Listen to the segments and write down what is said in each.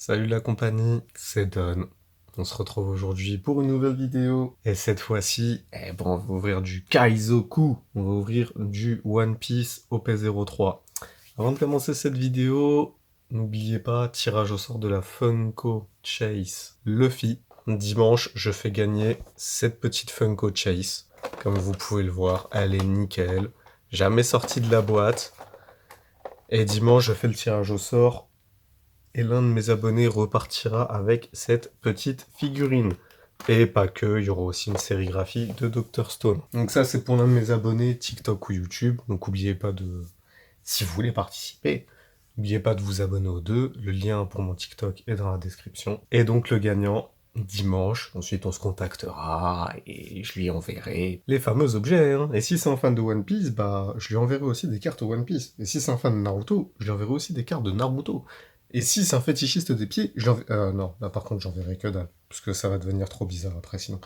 Salut la compagnie, c'est Don. On se retrouve aujourd'hui pour une nouvelle vidéo. Et cette fois-ci, on va ouvrir du Kaizoku. On va ouvrir du One Piece OP03. Avant de commencer cette vidéo, n'oubliez pas, tirage au sort de la Funko Chase Luffy. Dimanche, je fais gagner cette petite Funko Chase. Comme vous pouvez le voir, elle est nickel. Jamais sortie de la boîte. Et dimanche, je fais le tirage au sort et l'un de mes abonnés repartira avec cette petite figurine. Et pas que, il y aura aussi une sérigraphie de Dr Stone. Donc ça, c'est pour l'un de mes abonnés TikTok ou YouTube. Donc n'oubliez pas de... Si vous voulez participer, n'oubliez pas de vous abonner aux deux. Le lien pour mon TikTok est dans la description. Et donc le gagnant, dimanche. Ensuite, on se contactera et je lui enverrai les fameux objets. Hein. Et si c'est un fan de One Piece, bah, je lui enverrai aussi des cartes One Piece. Et si c'est un fan de Naruto, je lui enverrai aussi des cartes de Naruto. Et si c'est un fétichiste des pieds, je l'enverrai... non, là par contre, j'enverrai que dalle. Parce que ça va devenir trop bizarre après, sinon.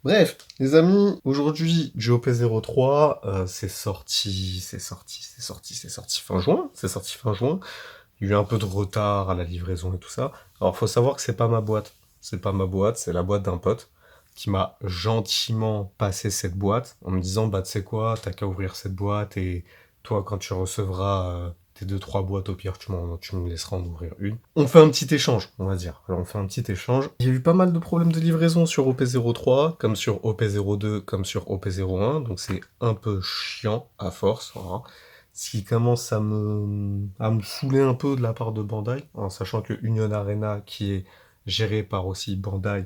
Bref, les amis, aujourd'hui, du OP03, c'est sorti fin juin. C'est sorti fin juin. Il y a eu un peu de retard à la livraison et tout ça. Alors, faut savoir que c'est pas ma boîte. C'est pas ma boîte, c'est la boîte d'un pote qui m'a gentiment passé cette boîte en me disant, bah, tu sais quoi, t'as qu'à ouvrir cette boîte et toi, quand tu recevras tes 2-3 boîtes, au pire, tu me laisseras en ouvrir une. On fait un petit échange, on va dire. Alors, on fait un petit échange. Il y a eu pas mal de problèmes de livraison sur OP03, comme sur OP02, comme sur OP01, donc c'est un peu chiant à force. Voilà. Ce qui commence à me saouler un peu de la part de Bandai, en sachant que Union Arena, qui est géré par aussi Bandai,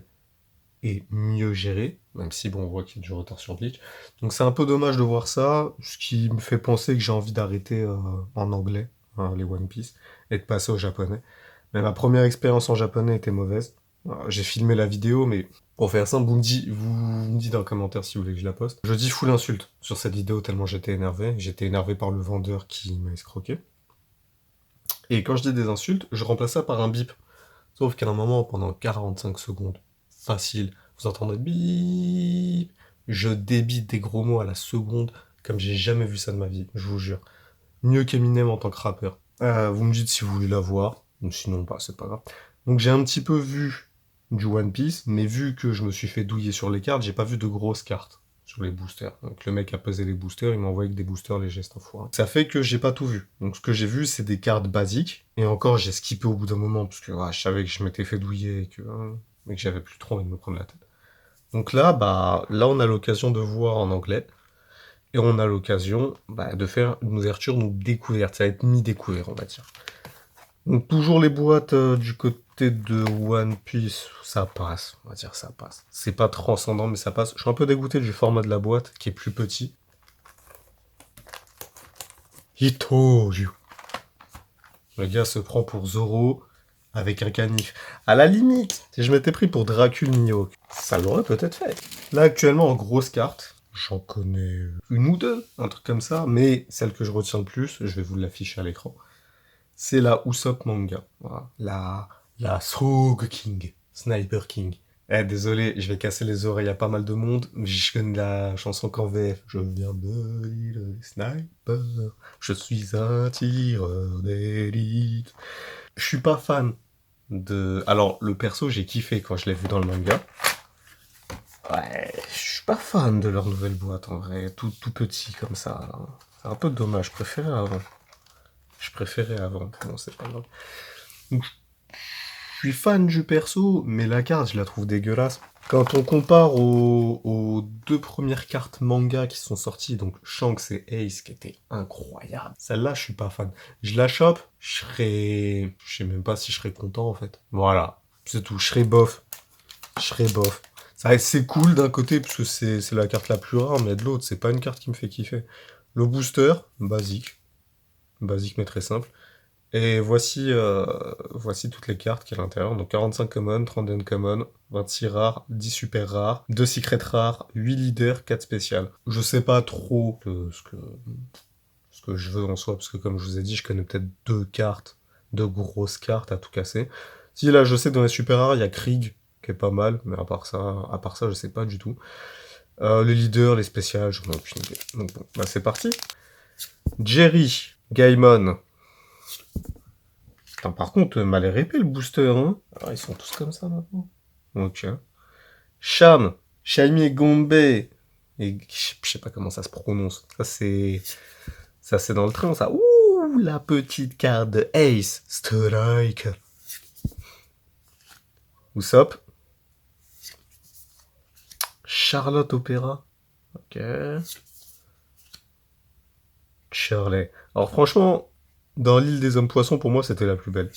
est mieux géré, même si bon, on voit qu'il y a du retard sur Bleach. Donc c'est un peu dommage de voir ça, ce qui me fait penser que j'ai envie d'arrêter en anglais, hein, les One Piece, et de passer au japonais. Mais ma première expérience en japonais était mauvaise. J'ai filmé la vidéo, mais pour faire simple, vous me dites dans le commentaire si vous voulez que je la poste. Je dis full insulte sur cette vidéo tellement j'étais énervé. J'étais énervé par le vendeur qui m'a escroqué. Et quand je dis des insultes, je remplace ça par un bip. Sauf qu'à un moment, pendant 45 secondes, facile, vous entendrez bip. Je débite des gros mots à la seconde, comme j'ai jamais vu ça de ma vie, je vous jure. Mieux qu'Eminem en tant que rappeur. Vous me dites si vous voulez la voir, ou sinon, bah, c'est pas grave. Donc j'ai un petit peu vu du One Piece, mais vu que je me suis fait douiller sur les cartes, j'ai pas vu de grosses cartes sur les boosters. Donc le mec a pesé les boosters, il m'a envoyé que des boosters légers cette fois. Ça fait que j'ai pas tout vu. Donc ce que j'ai vu, c'est des cartes basiques. Et encore, j'ai skippé au bout d'un moment, parce que je savais que je m'étais fait douiller et que j'avais plus trop envie de me prendre la tête. Donc là, bah, là on a l'occasion de voir en anglais. Et on a l'occasion de faire une ouverture, une découverte. Ça va être mi-découvert, on va dire. Donc toujours les boîtes du côté de One Piece, ça passe, on va dire ça passe. C'est pas transcendant, mais ça passe. Je suis un peu dégoûté du format de la boîte, qui est plus petit. Hitoju. Le gars se prend pour Zoro avec un canif. À la limite, si je m'étais pris pour Dracul Mihawk, ça l'aurait peut-être fait. Là, actuellement, en grosse carte, j'en connais une ou deux, un truc comme ça, mais celle que je retiens le plus, je vais vous l'afficher à l'écran, c'est la Usopp Manga. Voilà. La Soul King, Sniper King. Désolé, je vais casser les oreilles à pas mal de monde, mais je connais la chanson qu'en VF. Je viens de lire le sniper, je suis un tireur d'élite. Je suis pas fan de... Alors, le perso, j'ai kiffé quand je l'ai vu dans le manga. Ouais, je suis pas fan de leur nouvelle boîte, en vrai. Tout petit comme ça. Là. C'est un peu dommage, je préférais avant, bon, c'est pas grave. Donc, je suis fan du perso, mais la carte, je la trouve dégueulasse. Quand on compare aux deux premières cartes manga qui sont sorties, donc Shanks et Ace, qui étaient incroyables, celle-là, je suis pas fan. Je la chope, je sais même pas si je serais content, en fait. Voilà, c'est tout, je serais bof. C'est cool d'un côté, parce que c'est la carte la plus rare, mais de l'autre, c'est pas une carte qui me fait kiffer. Le booster, basique. Basique, mais très simple. Et voici toutes les cartes qu'il y a à l'intérieur. Donc 45 common, 30 uncommon, 26 rares, 10 super rares, 2 secrets rares, 8 leaders, 4 spéciales. Je sais pas trop ce que je veux en soi, parce que comme je vous ai dit, je connais peut-être deux grosses cartes à tout casser. Si là, je sais que dans les super rares, il y a Krieg, qui est pas mal, mais à part ça, je sais pas du tout. Les leaders, les spéciales, j'en ai aucune idée. Donc bon, c'est parti. Jerry, Gaimon, Putain, par contre, mal épais le booster, hein. Alors, ils sont tous comme ça maintenant. Ok. Cham, Chaimi Gombe. Et je sais pas comment ça se prononce. Ça, c'est dans le train, ça. Ouh, la petite carte de Ace Strike. Usopp. Charlotte Opéra. Ok. Shirley. Alors franchement, dans l'île des hommes poissons, pour moi, c'était la plus belle.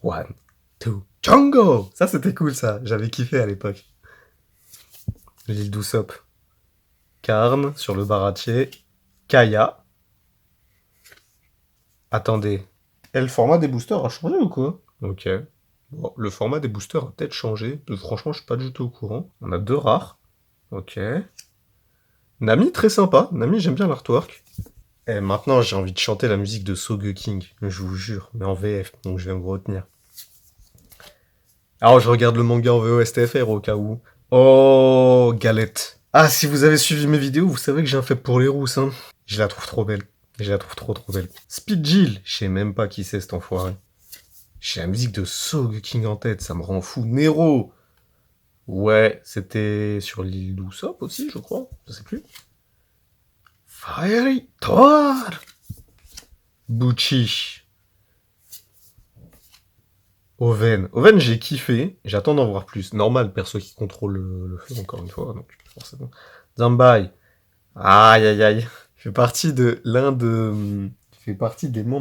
One, two, Django. Ça, c'était cool, ça. J'avais kiffé à l'époque. L'île d'Usopp. Karn, sur le baratie. Kaya. Attendez. Et le format des boosters a changé ou quoi? Ok. Bon, le format des boosters a peut-être changé. Franchement, je suis pas du tout au courant. On a 2 rares. Ok. Nami, très sympa. Nami, j'aime bien l'artwork. Et maintenant, j'ai envie de chanter la musique de Sogeking. Je vous jure. Mais en VF, donc je vais me retenir. Alors, je regarde le manga en VOSTFR au cas où. Oh, galette. Ah, si vous avez suivi mes vidéos, vous savez que j'ai un fait pour les rousses, hein. Je la trouve trop belle. Je la trouve trop belle. Speed Jill, je sais même pas qui c'est cet enfoiré. J'ai la musique de Sogeking en tête, ça me rend fou. Nero. Ouais, c'était sur l'île d'Usopp aussi, je crois. Je sais plus. Fiery Thor. Bucci. Oven. Oven, j'ai kiffé. J'attends d'en voir plus. Normal, perso qui contrôle le feu, encore une fois. Donc, forcément. Zambai. Aïe, aïe, aïe. Fait partie des membres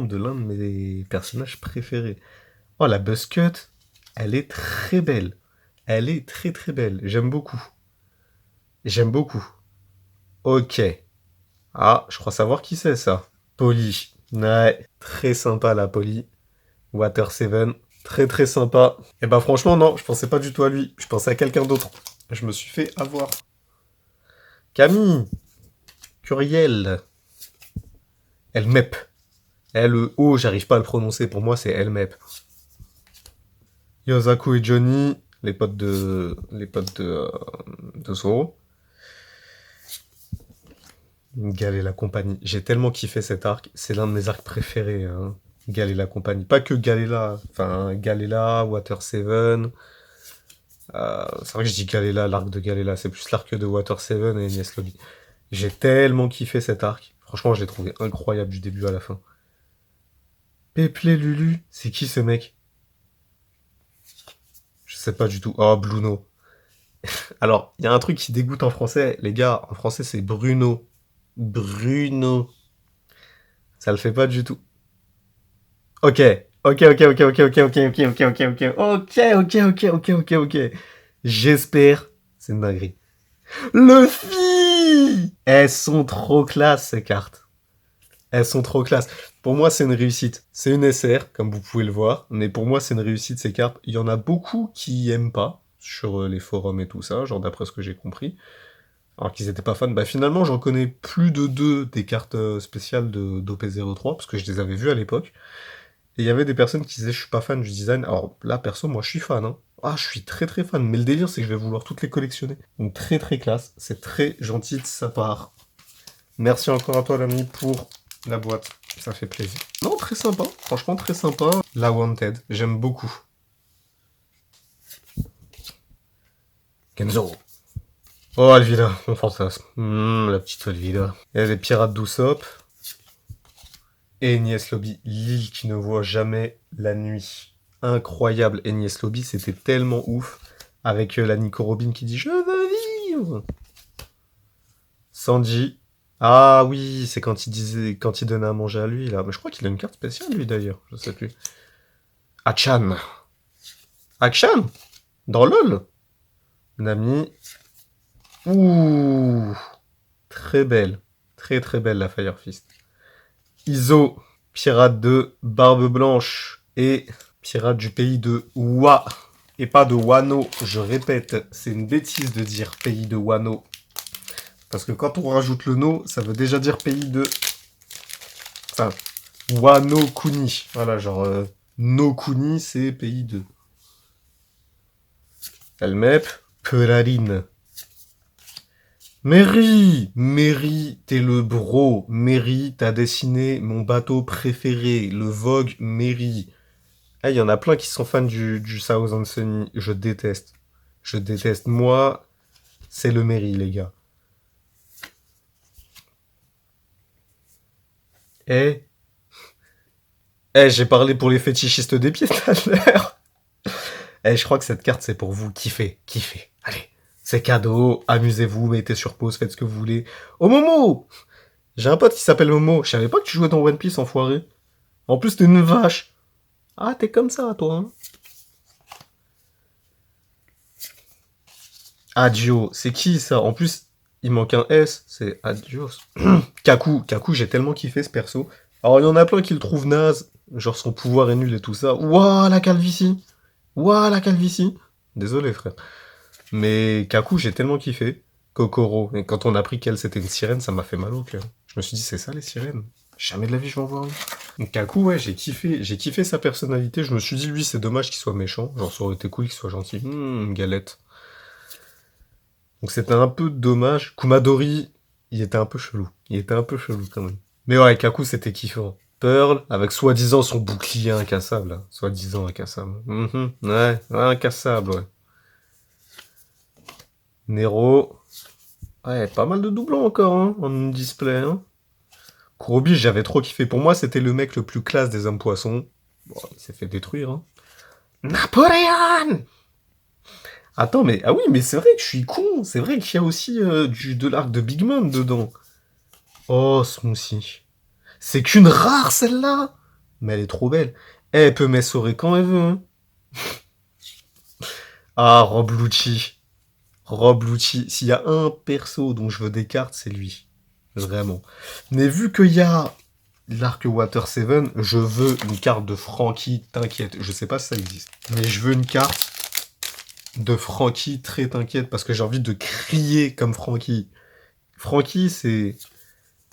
de l'un de mes personnages préférés. Oh, la Buzzcut. Elle est très belle. Elle est très belle. J'aime beaucoup. J'aime beaucoup. Ok. Ah, je crois savoir qui c'est, ça. Polly. Ouais. Très sympa, la Polly. Water 7. Très sympa. Et bah franchement non, je pensais pas du tout à lui. Je pensais à quelqu'un d'autre. Je me suis fait avoir. Camille. Curiel. Elmep. Le O, j'arrive pas à le prononcer. Pour moi, c'est Elmep. Yosaku et Johnny, les potes de Zoro. Gal et la compagnie. J'ai tellement kiffé cet arc. C'est l'un de mes arcs préférés. Hein. Gal et la compagnie. Pas que Galela. Enfin, Galela, Water 7. C'est vrai que je dis Galela, l'arc de Galela. C'est plus l'arc de Water 7 et Enies Lobby. J'ai tellement kiffé cet arc. Franchement, je l'ai trouvé incroyable du début à la fin. Peplé Lulu, c'est qui ce mec? Je sais pas du tout. Oh, Bluno. Alors, il y a un truc qui dégoûte en français, les gars. En français, c'est Bruno. Bruno. Ça le fait pas du tout. Ok. Ok. J'espère. C'est une dinguerie. Luffy! Elles sont trop classe, ces cartes. Elles sont trop classe. Pour moi, c'est une réussite. C'est une SR, comme vous pouvez le voir. Mais pour moi, c'est une réussite, ces cartes. Il y en a beaucoup qui aiment pas sur les forums et tout ça, genre d'après ce que j'ai compris. Alors qu'ils étaient pas fans. Bah finalement, j'en connais plus de 2 des cartes spéciales d'OP03, parce que je les avais vues à l'époque. Et il y avait des personnes qui disaient je suis pas fan du design. Alors là, perso, moi je suis fan. Hein. Ah, je suis très fan. Mais le délire, c'est que je vais vouloir toutes les collectionner. Donc très classe. C'est très gentil de sa part. Merci encore à toi, l'ami, pour la boîte. Ça fait plaisir. Non, très sympa. Franchement, très sympa. La Wanted. J'aime beaucoup. Kenzo. Oh, Alvida. Mon fantasme. La petite Alvida. Il y a les pirates d'Usopp. Et Enies Lobby, l'île qui ne voit jamais la nuit. Incroyable, Enies Lobby, c'était tellement ouf. Avec la Nico Robin qui dit « Je veux vivre !» Sanji. Ah oui, c'est quand il donnait à manger à lui, là. Mais je crois qu'il a une carte spéciale, lui, d'ailleurs. Je sais plus. Achan. Achan dans LoL. Nami. Ouh. Très belle. Très belle, la Fire Fist. Iso, pirate de Barbe Blanche et pirate du pays de Wa. Et pas de Wano, je répète, c'est une bêtise de dire pays de Wano. Parce que quand on rajoute le no, ça veut déjà dire pays de... Enfin, Wano Kuni. Voilà, genre, no Kuni, c'est pays de... Elmep, Perarine. Mary, t'es le bro. Mary, t'as dessiné mon bateau préféré, le Vogue Mary. Ah, il y en a plein qui sont fans du South Sunny. Je déteste. Je déteste. Moi, c'est le Mary, les gars. Eh, j'ai parlé pour les fétichistes des pieds tout à l'heure. Je crois que cette carte, c'est pour vous. Kiffez, kiffez. Allez, c'est cadeau. Amusez-vous, mettez sur pause, faites ce que vous voulez. Oh, Momo! J'ai un pote qui s'appelle Momo. Je savais pas que tu jouais dans One Piece, enfoiré. En plus, t'es une vache. Ah, t'es comme ça, toi, hein. Adio, c'est qui ça? En plus, il manque un S, c'est Adios. Kaku, j'ai tellement kiffé ce perso. Alors, il y en a plein qui le trouvent naze, genre son pouvoir est nul et tout ça. Ouah, la calvitie! Ouah, la calvitie! Désolé, frère. Mais Kaku, j'ai tellement kiffé. Kokoro, et quand on a appris qu'elle c'était une sirène, ça m'a fait mal au cœur. Je me suis dit, c'est ça les sirènes? Jamais de la vie je vais en voir une. Donc, Kaku, ouais, j'ai kiffé sa personnalité. Je me suis dit, lui, c'est dommage qu'il soit méchant. Genre, ça aurait été cool qu'il soit gentil. Galette. Donc c'était un peu dommage. Kumadori, il était un peu chelou. Il était un peu chelou quand même. Mais ouais, Kaku, c'était kiffant. Pearl, avec soi-disant son bouclier incassable. Là. Soi-disant incassable. Ouais, incassable, ouais. Nero. Ouais, pas mal de doublons encore, hein, en display, hein. Kurobi, j'avais trop kiffé. Pour moi, c'était le mec le plus classe des hommes poissons. Bon, il s'est fait détruire, hein. Napoléon! Attends, mais... Ah oui, mais c'est vrai que je suis con. C'est vrai qu'il y a aussi de l'arc de Big Mom dedans. Oh, Smoothie. C'est qu'une rare, celle-là. Mais elle est trop belle. Elle peut m'essorer quand elle veut, hein. Ah, Rob Lucci. Rob Lucci. S'il y a un perso dont je veux des cartes, c'est lui. Vraiment. Mais vu qu'il y a l'arc Water 7, je veux une carte de Frankie, t'inquiète. Je sais pas si ça existe. Mais je veux une carte de Frankie, très t'inquiète, parce que j'ai envie de crier comme Frankie. Frankie, c'est...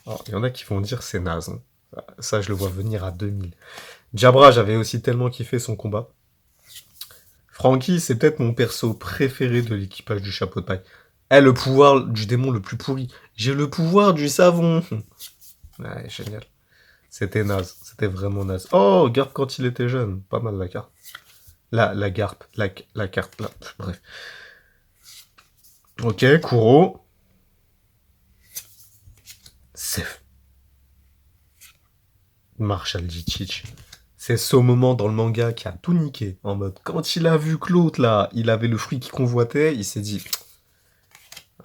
Oh, il y en a qui vont dire c'est naze, hein. Ça, je le vois venir à 2000. Jabra, j'avais aussi tellement kiffé son combat. Frankie, c'est peut-être mon perso préféré de l'équipage du chapeau de paille. Le pouvoir du démon le plus pourri. J'ai le pouvoir du savon. Ouais, génial. C'était naze. C'était vraiment naze. Oh, Garp quand il était jeune. Pas mal la carte. La Garp. La carte. Là. Bref. Ok, Kuro. C'est... Marshall Dicic. C'est ce moment dans le manga qui a tout niqué. En mode, quand il a vu que l'autre, là, il avait le fruit qu'il convoitait, il s'est dit,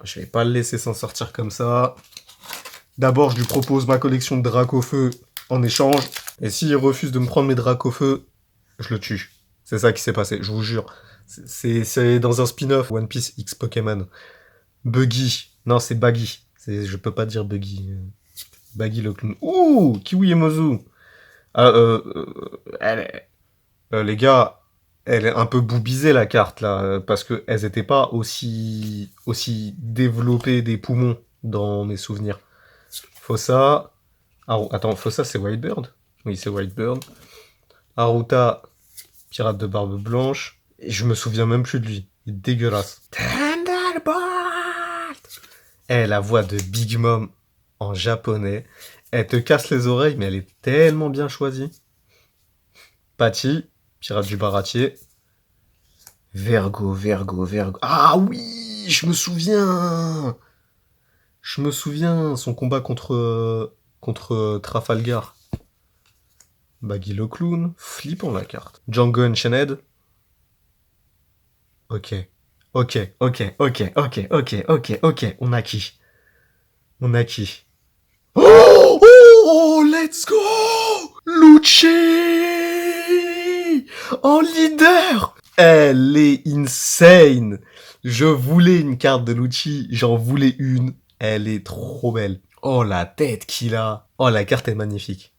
je vais pas le laisser s'en sortir comme ça. D'abord, je lui propose ma collection de dracs au feu en échange. Et s'il refuse de me prendre mes dracs au feu, je le tue. C'est ça qui s'est passé, je vous jure. C'est dans un spin-off One Piece X Pokémon. Buggy. Non, c'est Baggy. Je peux pas dire Buggy. Baggy le clown. Ouh, Kiwi Emozu. Les gars, elle est un peu boubisée la carte là, parce que elles étaient pas aussi développées des poumons dans mes souvenirs. Fossa, attends, Fossa c'est Whitebird? Oui, c'est Whitebird. Aruta, pirate de barbe blanche. Et je me souviens même plus de lui. Il est dégueulasse. Thunderbolt. La voix de Big Mom en japonais. Elle te casse les oreilles, mais elle est tellement bien choisie. Patty, pirate du baratier. Vergo. Ah oui, je me souviens. Son combat contre Trafalgar. Baggy le clown, flippant la carte. Django Unchained. Ok. Ok. On a qui? Oh, let's go! Lucci! En leader! Elle est insane! Je voulais une carte de Lucci, j'en voulais une. Elle est trop belle. Oh, la tête qu'il a! Oh, la carte est magnifique.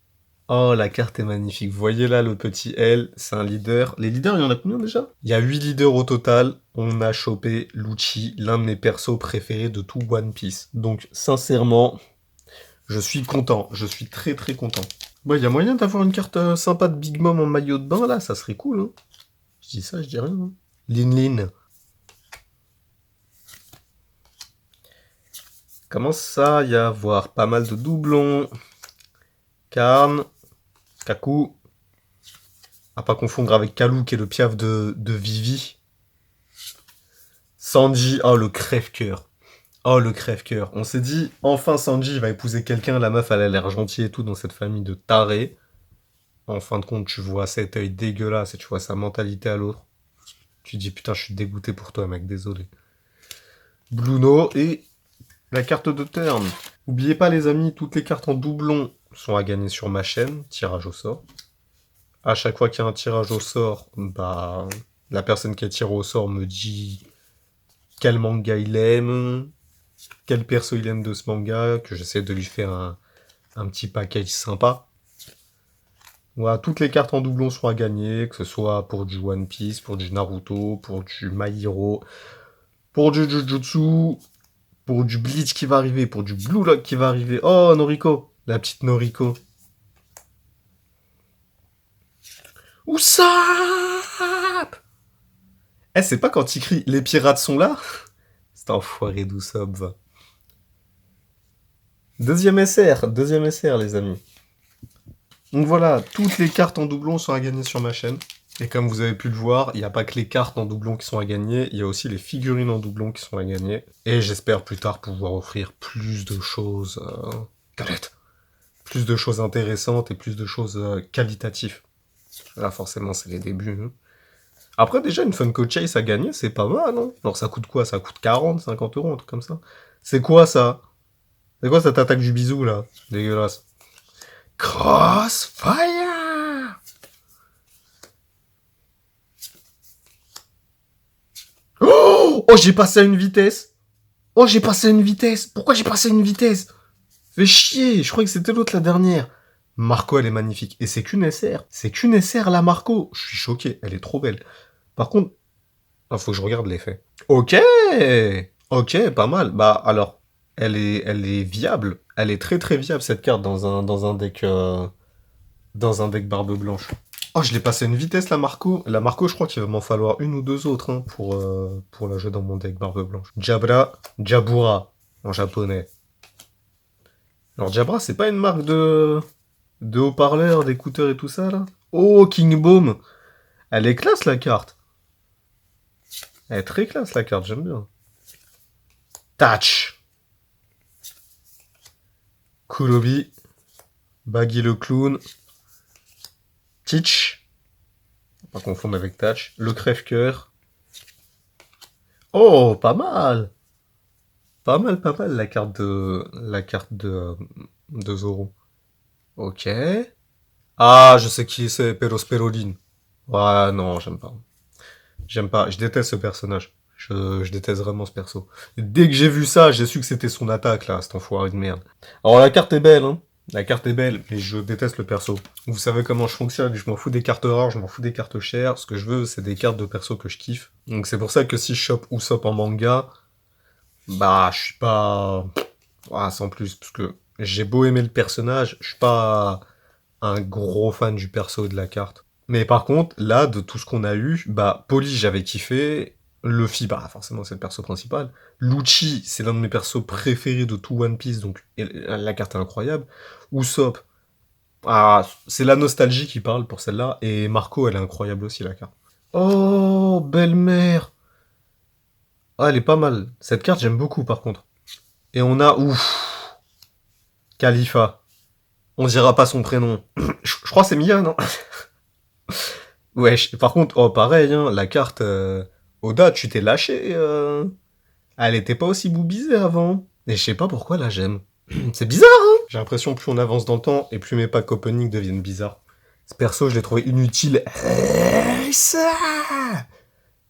Oh, la carte est magnifique. Vous voyez là le petit L, c'est un leader. Les leaders, il y en a combien déjà? Il y a 8 leaders au total. On a chopé Lucci, l'un de mes persos préférés de tout One Piece. Donc, sincèrement, je suis content. Je suis très très content. Bon, il y a moyen d'avoir une carte sympa de Big Mom en maillot de bain là, ça serait cool, hein. Je dis ça, je dis rien, hein. Lin. Commence à y avoir pas mal de doublons. Karn, Kaku. À pas confondre avec Kalou, qui est le piaf de Vivi. Sanji, oh le crève-cœur. Oh le crève-cœur. On s'est dit, enfin Sanji va épouser quelqu'un, la meuf elle a l'air gentille et tout dans cette famille de tarés. En fin de compte, tu vois cet œil dégueulasse et tu vois sa mentalité à l'autre. Tu dis putain, je suis dégoûté pour toi mec, désolé. Bluno et la carte de turn. N'oubliez pas les amis, toutes les cartes en doublon sont à gagner sur ma chaîne, tirage au sort. À chaque fois qu'il y a un tirage au sort, bah la personne qui a tiré au sort me dit quel manga il aime, quel perso il aime de ce manga, que j'essaie de lui faire un petit package sympa. Voilà, toutes les cartes en doublon sont à gagner, que ce soit pour du One Piece, pour du Naruto, pour du My Hero, pour du Jujutsu, pour du Bleach qui va arriver, pour du Blue Lock qui va arriver. Oh, Noriko, la petite Noriko. Oussap! Eh, c'est pas quand il crie « Les pirates sont là » C'est enfoiré d'Usopp, va. Deuxième SR, les amis. Donc voilà, toutes les cartes en doublon sont à gagner sur ma chaîne. Et comme vous avez pu le voir, il n'y a pas que les cartes en doublon qui sont à gagner, il y a aussi les figurines en doublon qui sont à gagner. Et j'espère plus tard pouvoir offrir plus de choses... Galette. Plus de choses intéressantes et plus de choses qualitatives. Là, forcément, c'est les débuts. Hein. Après, déjà, une Funko Chase à gagner, c'est pas mal, non? Alors, ça coûte quoi? Ça coûte 40, 50 euros, un truc comme ça. C'est quoi, ça? C'est quoi cette attaque du bisou, là? Dégueulasse. Crossfire! Oh, j'ai passé à une vitesse! Oh, j'ai passé à une vitesse! Pourquoi j'ai passé à une vitesse? Fais chier! Je croyais que c'était l'autre, la dernière. Marco, elle est magnifique. Et c'est qu'une SR. C'est qu'une SR, la Marco. Je suis choqué. Elle est trop belle. Par contre, il faut que je regarde l'effet. Ok! Ok, pas mal. Bah, alors, elle est viable. Elle est très très viable, cette carte, dans un deck... dans un deck barbe blanche. Oh, je l'ai passé à une vitesse, la Marco. La Marco, je crois qu'il va m'en falloir une ou deux autres hein, pour la jouer dans mon deck barbe blanche. Jabra, Jabura, en japonais. Alors, Jabra, c'est pas une marque de haut-parleurs, d'écouteurs et tout ça, là? Oh, King Boom! Elle est classe, la carte. Elle est très classe, la carte, j'aime bien. Touch! Kurobi. Baggy le clown. Teach. Pas confondre avec Touch. Le crève-cœur. Oh, pas mal! Pas mal, la carte de Zoro. Ok. Ah, je sais qui c'est, Perosperoline. Ouais, non, j'aime pas. J'aime pas, je déteste ce personnage. Je déteste vraiment ce perso. Dès que j'ai vu ça, j'ai su que c'était son attaque, là, cet enfoiré de merde. Alors, la carte est belle, hein. La carte est belle, mais je déteste le perso. Vous savez comment je fonctionne, je m'en fous des cartes rares, je m'en fous des cartes chères. Ce que je veux, c'est des cartes de perso que je kiffe. Donc c'est pour ça que si je chope Usopp en manga, bah, je suis pas... Ah, sans plus, parce que j'ai beau aimer le personnage, je suis pas un gros fan du perso et de la carte. Mais par contre, là, de tout ce qu'on a eu, bah, Polly, j'avais kiffé. Luffy, bah, forcément, c'est le perso principal. Lucci, c'est l'un de mes persos préférés de tout One Piece, donc la carte est incroyable. Usopp, ah, c'est la nostalgie qui parle pour celle-là. Et Marco, elle est incroyable aussi, la carte. Oh, belle-mère! Ah, elle est pas mal. Cette carte, j'aime beaucoup, par contre. Et on a, ouf, Khalifa. On dira pas son prénom. Je crois que c'est Mia, non? Ouais, par contre, oh, pareil, hein, la carte... Oda, tu t'es lâché. Elle était pas aussi boubisée avant. Et je sais pas pourquoi, là, j'aime. C'est bizarre, hein? J'ai l'impression que plus on avance dans le temps, et plus mes packs opening deviennent bizarres. Ce perso, je l'ai trouvé inutile. Ace.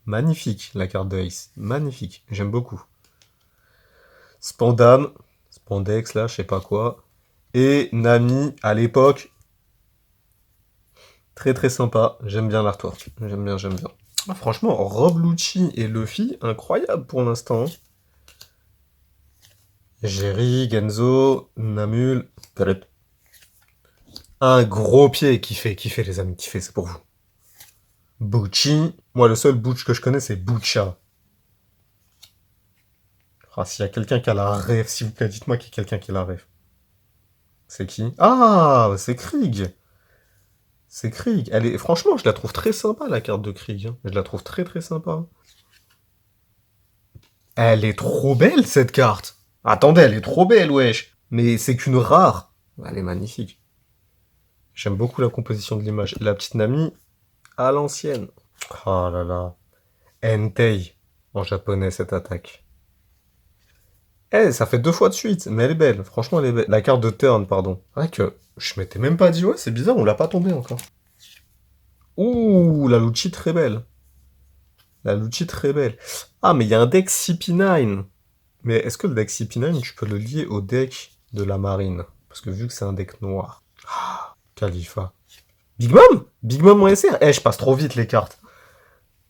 Magnifique, la carte de Ace. Magnifique, j'aime beaucoup. Spandam, Spandex, là, je sais pas quoi. Et Nami, à l'époque, très très sympa. J'aime bien l'artwork. J'aime bien. Ah, franchement, Rob Lucci et Luffy, incroyable pour l'instant. Jerry, Genzo, Namul, Perep. Un gros pied, kiffé les amis, kiffé, c'est pour vous. Bucci, moi le seul Butch que je connais c'est Butcha. Ah, s'il y a quelqu'un qui a la rêve, s'il vous plaît, dites-moi qu'il y a quelqu'un qui a la rêve. C'est qui? Ah, c'est Krieg. C'est Krieg. Elle est... Franchement, je la trouve très sympa, la carte de Krieg, hein. Je la trouve très très sympa. Elle est trop belle, cette carte. Attendez, elle est trop belle, wesh. Mais c'est qu'une rare. Elle est magnifique. J'aime beaucoup la composition de l'image. La petite Nami, à l'ancienne. Oh là là. Entei, en japonais, cette attaque. Eh, ça fait 2 fois de suite, mais elle est belle. Franchement, elle est belle. La carte de turn, pardon. C'est vrai que je m'étais même pas dit, ouais, c'est bizarre, on l'a pas tombé encore. Ouh, la Lucci très belle. La Lucci très belle. Ah, mais il y a un deck CP9. Mais est-ce que le deck CP9, tu peux le lier au deck de la marine? Parce que vu que c'est un deck noir. Ah, Khalifa. Big Mom? Big Mom en SR? Eh, je passe trop vite les cartes.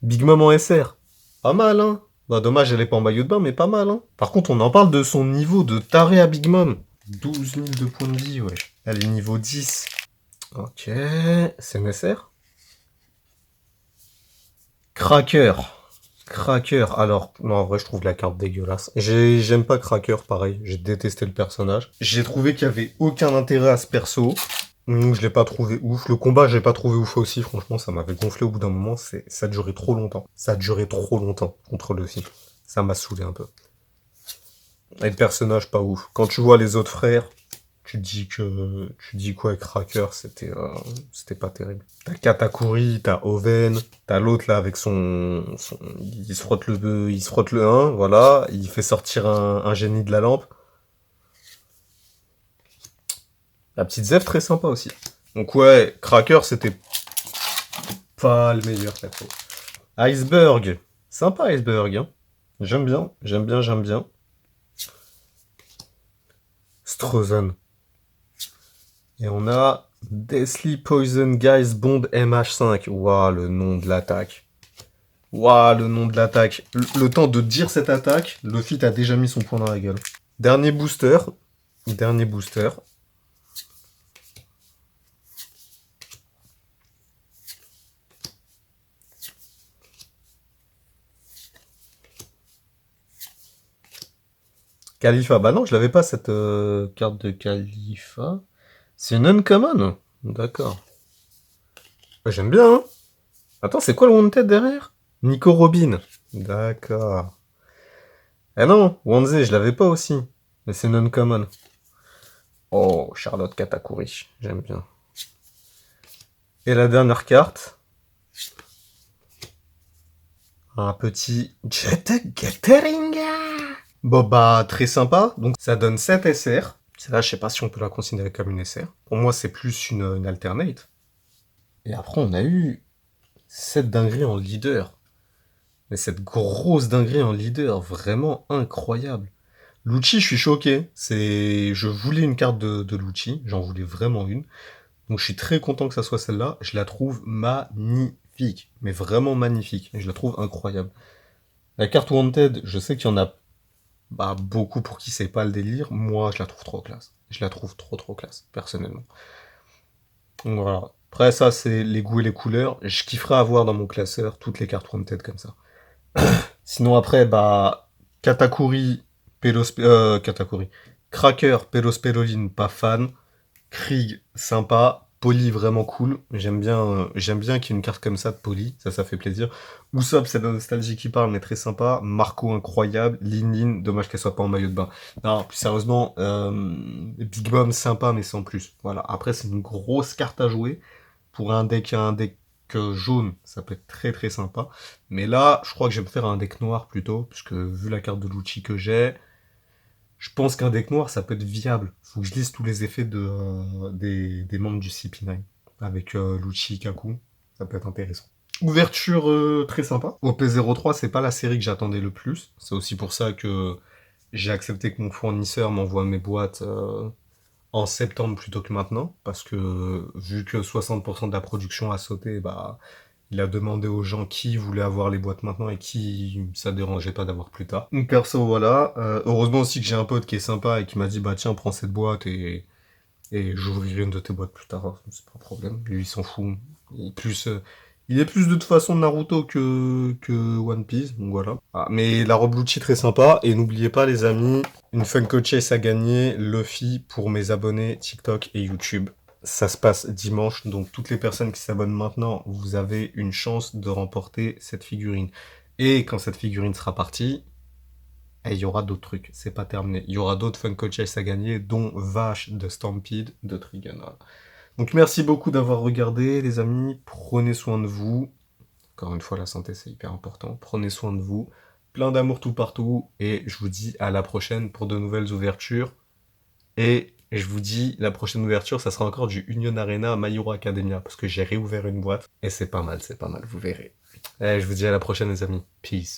Big Mom en SR. Pas mal, hein? Bah, dommage, elle est pas en maillot de bain, mais pas mal, hein? Par contre, on en parle de son niveau de taré à Big Mom. 12 000 de points de vie, ouais. Elle est niveau 10. Ok. C'est nécessaire. Cracker. Cracker. Alors, non, en vrai, je trouve la carte dégueulasse. J'aime pas Cracker, pareil. J'ai détesté le personnage. J'ai trouvé qu'il y avait aucun intérêt à ce perso. Je l'ai pas trouvé ouf. Le combat, je l'ai pas trouvé ouf aussi. Franchement, ça m'avait gonflé au bout d'un moment. Ça a duré trop longtemps. Ça a duré trop longtemps contre le film. Ça m'a saoulé un peu. Et le personnage, pas ouf. Quand tu vois les autres frères, tu te dis quoi avec Cracker, c'était pas terrible. T'as Katakuri, t'as Oven, t'as l'autre là avec il se frotte le 1, voilà, il fait sortir un génie de la lampe. La petite Zef très sympa aussi. Donc ouais, Cracker c'était pas le meilleur perso. Iceberg, sympa Iceberg, hein. J'aime bien, j'aime bien, j'aime bien. Strozen. Et on a Deathly Poison Guys Bond MH5. Waouh, le nom de l'attaque. Waouh, le nom de l'attaque. Le temps de dire cette attaque, Luffy a déjà mis son poing dans la gueule. Dernier booster. Dernier booster. Khalifa. Bah non, je l'avais pas cette carte de Khalifa. C'est une uncommon. D'accord. Bah, j'aime bien, hein. Attends, c'est quoi le Wanted derrière? Nico Robin. D'accord. Eh non, Wanze, je l'avais pas aussi. Mais c'est une uncommon. Oh, Charlotte Katakuri. J'aime bien. Et la dernière carte. Un petit Jet Gatheringa. Bon bah, très sympa. Donc ça donne 7 SR. Là, je sais pas si on peut la considérer comme une SR. Pour moi, c'est plus une alternate. Et après, on a eu cette dinguerie en leader. Mais cette grosse dinguerie en leader, vraiment incroyable. Lucci, je suis choqué. Je voulais une carte de Lucci, j'en voulais vraiment une. Donc je suis très content que ça soit celle-là. Je la trouve magnifique, mais vraiment magnifique. Et je la trouve incroyable. La carte Wanted, je sais qu'il y en a beaucoup pour qui c'est pas le délire. Moi, je la trouve trop classe. Je la trouve trop classe, personnellement. Donc voilà. Après, ça, c'est les goûts et les couleurs. Je kifferais avoir dans mon classeur toutes les cartes Wanted comme ça. Sinon après, Katakuri, Katakuri. Cracker, Pelospéroline, pas fan. Krieg, sympa. Poli, vraiment cool. J'aime bien qu'il y ait une carte comme ça de Poli. Ça fait plaisir. Usopp, c'est la nostalgie qui parle, mais très sympa. Marco, incroyable. Lin, dommage qu'elle soit pas en maillot de bain. Non, plus sérieusement, Big Mom, sympa, mais sans plus. Voilà. Après, c'est une grosse carte à jouer. Pour un deck jaune, ça peut être très sympa. Mais là, je crois que je vais me faire un deck noir plutôt, puisque vu la carte de Lucci que j'ai, je pense qu'un deck noir, ça peut être viable. Faut que je lise tous les effets des membres du CP9. Avec Lucci, Kaku, ça peut être intéressant. Ouverture très sympa. OP03, c'est pas la série que j'attendais le plus. C'est aussi pour ça que j'ai accepté que mon fournisseur m'envoie mes boîtes en septembre plutôt que maintenant, parce que vu que 60% de la production a sauté, il a demandé aux gens qui voulaient avoir les boîtes maintenant et qui ça dérangeait pas d'avoir plus tard. Donc perso, voilà. Heureusement aussi que j'ai un pote qui est sympa et qui m'a dit bah tiens, prends cette boîte et j'ouvrirai une de tes boîtes plus tard. C'est pas un problème. Lui, il s'en fout. Il est plus de toute façon Naruto que One Piece, donc voilà. Ah, mais la robe Lucci très sympa, et n'oubliez pas les amis, une Funko Chase à gagner, Luffy pour mes abonnés TikTok et YouTube. Ça se passe dimanche, donc toutes les personnes qui s'abonnent maintenant, vous avez une chance de remporter cette figurine. Et quand cette figurine sera partie, il y aura d'autres trucs, c'est pas terminé. Il y aura d'autres Funko Chase à gagner, dont Vache de Stampede de Trigun. Voilà. Donc merci beaucoup d'avoir regardé les amis, prenez soin de vous. Encore une fois, la santé c'est hyper important, prenez soin de vous. Plein d'amour tout partout, et je vous dis à la prochaine pour de nouvelles ouvertures. Et je vous dis, la prochaine ouverture, ça sera encore du Union Arena My Hero Academia, parce que j'ai réouvert une boîte, et c'est pas mal, vous verrez. Je vous dis à la prochaine les amis, peace.